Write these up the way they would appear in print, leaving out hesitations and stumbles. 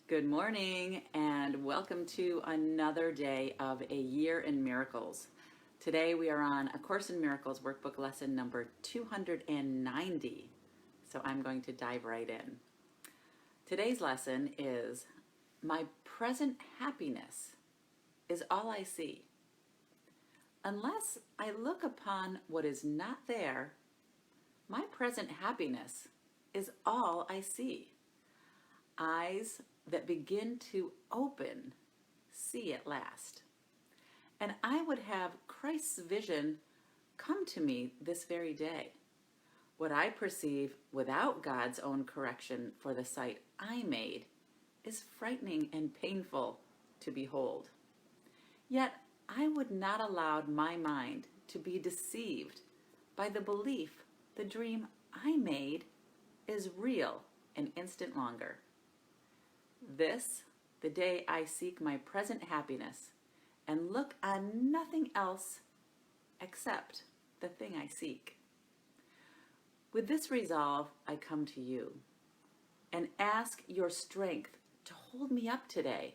Good morning and welcome to another day of A Year in Miracles. Today we are on A Course in Miracles workbook lesson number 290. So I'm going to dive right in. Today's lesson is My present happiness is all I see. Unless I look upon what is not there, my present happiness is all I see. Eyes that begin to open see at last. And I would have Christ's vision come to me this very day. What I perceive without God's own correction for the sight I made is frightening and painful to behold. Yet I would not allow my mind to be deceived by the belief the dream I made is real an instant longer. This, the day I seek my present happiness and look on nothing else except the thing I seek. With this resolve, I come to you and ask your strength to hold me up today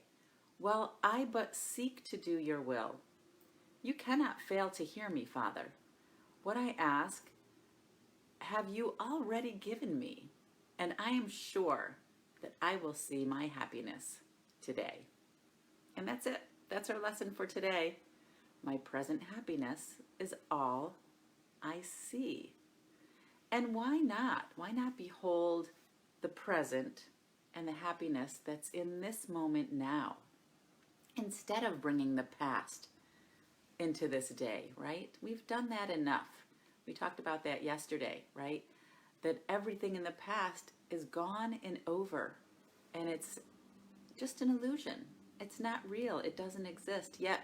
while I but seek to do your will. You cannot fail to hear me, Father. What I ask, have you already given me, and I am sure that I will see my happiness today. And that's it. That's our lesson for today. My present happiness is all I see. And why not? Why not behold the present and the happiness that's in this moment now, instead of bringing the past into this day, right? We've done that enough. We talked about that yesterday, right? That everything in the past is gone and over, and it's just an illusion. It's not real. It doesn't exist. Yet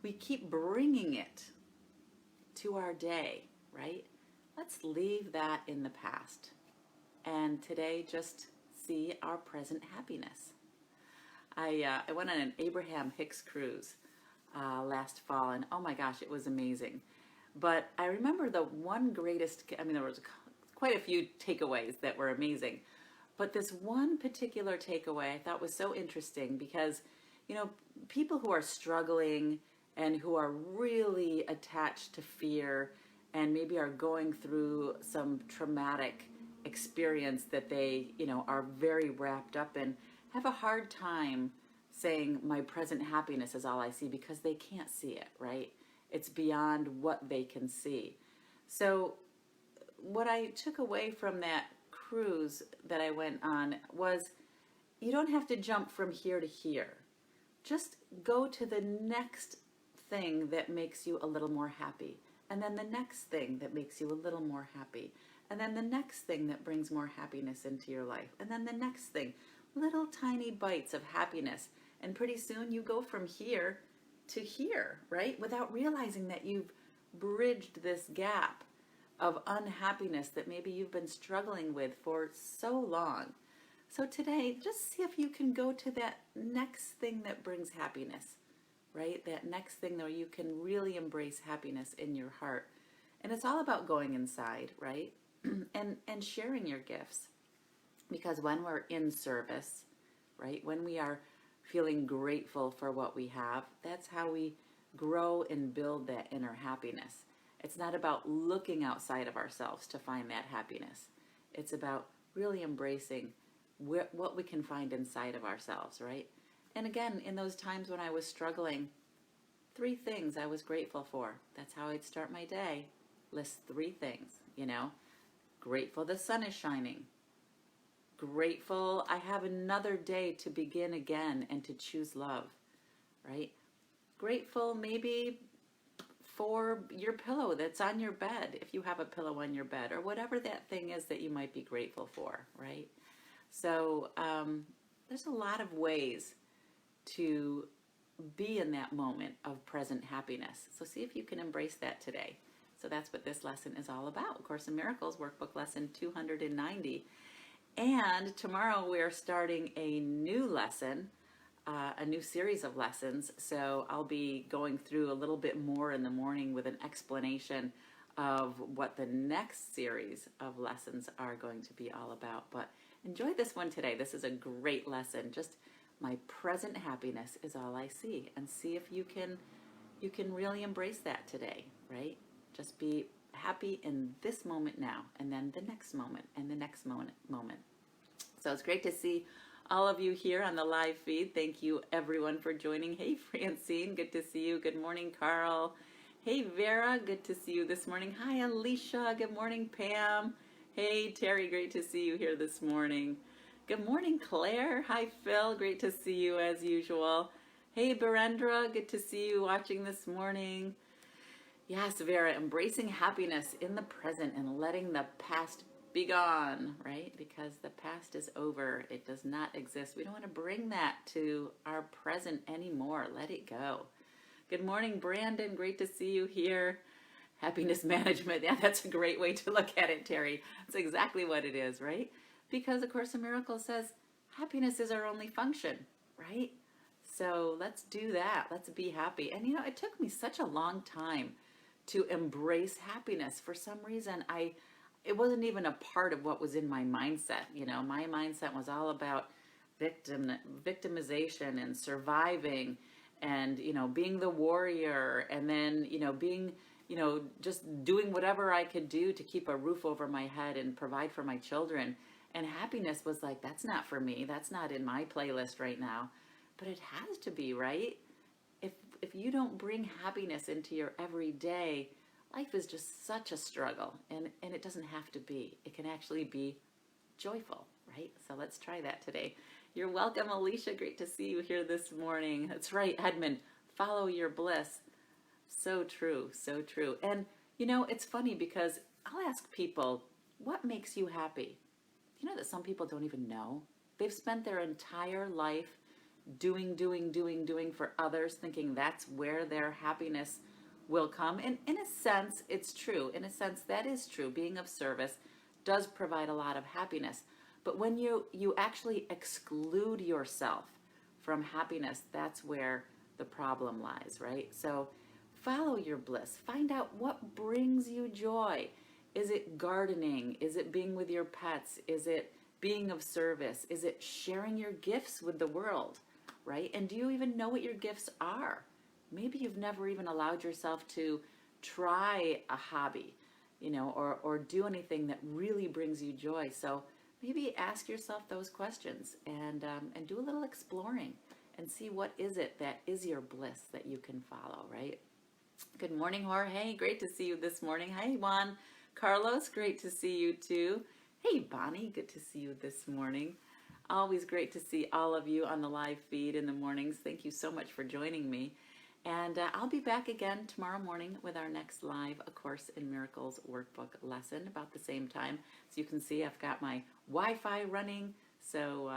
we keep bringing it to our day, right? Let's leave that in the past and today just see our present happiness. I went on an Abraham Hicks cruise last fall, and oh my gosh, it was amazing. But I remember the one greatest, there was quite a few takeaways that were amazing. But this one particular takeaway I thought was so interesting because, people who are struggling and who are really attached to fear and maybe are going through some traumatic experience that they, are very wrapped up in, have a hard time saying my present happiness is all I see because they can't see it, right? It's beyond what they can see. So what I took away from that cruise that I went on was you don't have to jump from here to here. Just go to the next thing that makes you a little more happy, and then the next thing that makes you a little more happy, and then the next thing that brings more happiness into your life, and then the next thing. Little tiny bites of happiness, and pretty soon you go from here to here, right? Without realizing that you've bridged this gap of unhappiness that maybe you've been struggling with for so long. So today, just see if you can go to that next thing that brings happiness, right? That next thing where you can really embrace happiness in your heart. And it's all about going inside, right? and sharing your gifts. Because when we're in service, right? When we are feeling grateful for what we have, that's how we grow and build that inner happiness. It's not about looking outside of ourselves to find that happiness. It's about really embracing what we can find inside of ourselves, right? And again, in those times when I was struggling, 3 things I was grateful for. That's how I'd start my day. List 3 things, Grateful the sun is shining. Grateful I have another day to begin again and to choose love, right? Grateful maybe for your pillow that's on your bed, if you have a pillow on your bed, or whatever that thing is that you might be grateful for, right? So there's a lot of ways to be in that moment of present happiness. So see if you can embrace that today. So that's what this lesson is all about. Course in Miracles, workbook lesson 290. And tomorrow we're starting a new lesson, a new series of lessons. So I'll be going through a little bit more in the morning with an explanation of what the next series of lessons are going to be all about. But enjoy this one today. This is a great lesson. Just My present happiness is all I see. And see if you can really embrace that today, right? Just be happy in this moment now, and then the next moment, and the next moment. So it's great to see all of you here on the live feed. Thank you everyone for joining. Hey Francine, good to see you. Good morning, Carl. Hey Vera, good to see you this morning. Hi Alicia, good morning Pam. Hey Terry, great to see you here this morning. Good morning Claire. Hi Phil, great to see you as usual. Hey Berendra, good to see you watching this morning. Yes, Vera, embracing happiness in the present and letting the past be gone, right? Because the past is over. It does not exist. We don't want to bring that to our present anymore. Let it go. Good morning, Brandon. Great to see you here. Happiness management. Yeah, that's a great way to look at it, Terry. That's exactly what it is, right? Because A Course in Miracles says happiness is our only function, right? So let's do that. Let's be happy. And it took me such a long time to embrace happiness. For some reason, it wasn't even a part of what was in my mindset. My mindset was all about victimization and surviving and, being the warrior, and then, being, just doing whatever I could do to keep a roof over my head and provide for my children. And happiness was like, that's not for me. That's not in my playlist right now. But it has to be, right? If you don't bring happiness into your everyday, life is just such a struggle, and it doesn't have to be. It can actually be joyful, right? So let's try that today. You're welcome, Alicia. Great to see you here this morning. That's right, Edmund. Follow your bliss. So true, so true. And it's funny because I'll ask people, what makes you happy? You know that some people don't even know? They've spent their entire life doing for others, thinking that's where their happiness will come. And in a sense, it's true. In a sense, that is true. Being of service does provide a lot of happiness. But when you actually exclude yourself from happiness, that's where the problem lies, right? So follow your bliss. Find out what brings you joy. Is it gardening? Is it being with your pets? Is it being of service? Is it sharing your gifts with the world? Right? And do you even know what your gifts are? Maybe you've never even allowed yourself to try a hobby, or do anything that really brings you joy. So maybe ask yourself those questions and do a little exploring and see what is it that is your bliss that you can follow, right? Good morning, Jorge. Great to see you this morning. Hi, Juan. Carlos, great to see you too. Hey, Bonnie, good to see you this morning. Always great to see all of you on the live feed in the mornings. Thank you so much for joining me. And I'll be back again tomorrow morning with our next live A Course in Miracles workbook lesson about the same time. So you can see I've got my Wi-Fi running, so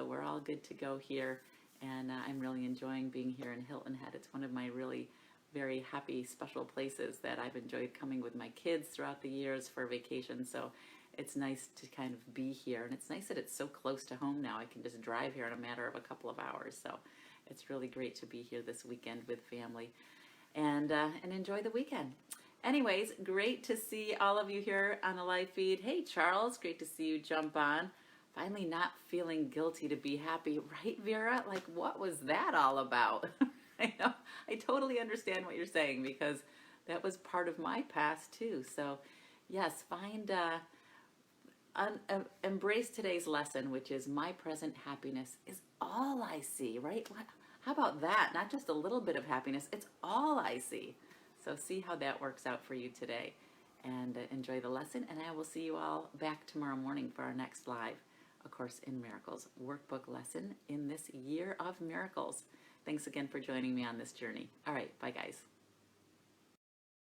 we're all good to go here. And I'm really enjoying being here in Hilton Head. It's one of my really very happy, special places that I've enjoyed coming with my kids throughout the years for vacation. So it's nice to kind of be here, and it's nice that it's so close to home now. I can just drive here in a matter of a couple of hours. So it's really great to be here this weekend with family and enjoy the weekend. Anyways, great to see all of you here on the live feed. Hey, Charles, great to see you jump on. Finally not feeling guilty to be happy, right, Vera? Like, what was that all about? I know, I totally understand what you're saying, because that was part of my past too. So yes, embrace today's lesson, which is my present happiness is all I see, right? How about that? Not just a little bit of happiness, it's all I see. So see how that works out for you today, and enjoy the lesson. And I will see you all back tomorrow morning for our next live A Course in Miracles workbook lesson in this year of miracles. Thanks again for joining me on this journey. All right, bye guys.